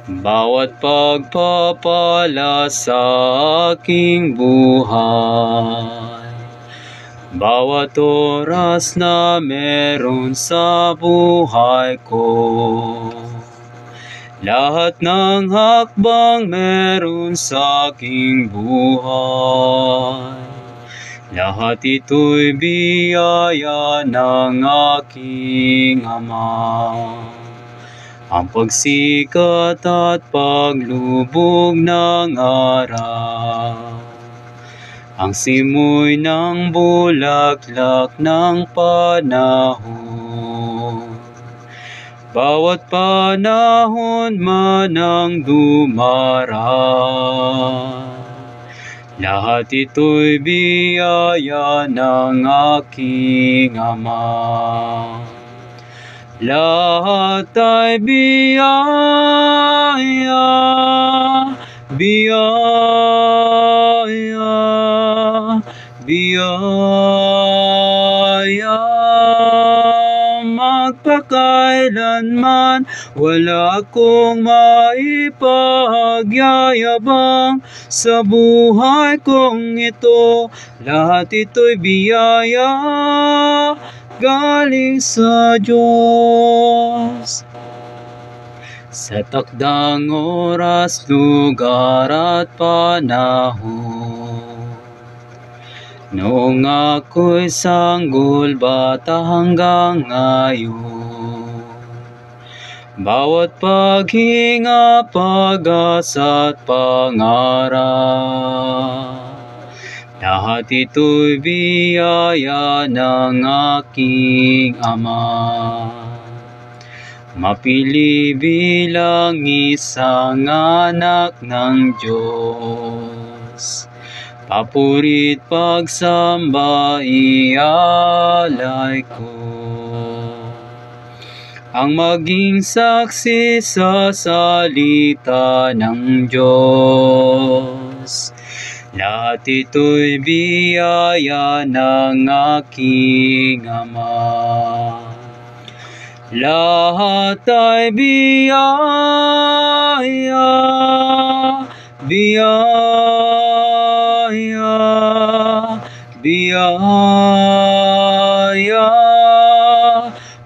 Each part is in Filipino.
Bawat pagpapala sa aking buhay, bawat oras na meron sa buhay ko, lahat ng hakbang meron sa aking buhay, lahat ito'y biyaya ng aking Ama. Ang pagsikat at paglubog ng araw, ang simoy ng bulaklak ng panahon, bawat panahon man ang dumaraan, lahat ito'y biyaya ng aking Ama. Lahat ay biyaya, biyaya, biyaya. Magpakailanman wala akong maipagyayabang sa buhay kong ito, lahat ito'y biyaya galing sa Diyos. Sa takdang oras, lugar at panahon, noong ako'y sanggol bata hanggang ngayon, bawat paghinga, pag-asa at pangarap, lahat ito'y biyaya ng aking Ama. Mapili bilang isang anak ng Diyos, papurit pagsamba ialay ko, ang maging saksi sa salita ng Diyos. Lahat ito'y biyaya ng aking Ama. Lahat ay biyaya, biyaya, biyaya.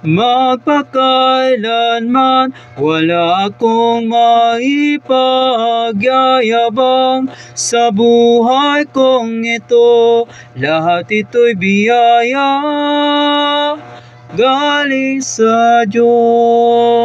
Magpakailanman wala akong maipagyayabang sa buhay kong ito, lahat ito'y biyaya galing sa Diyos.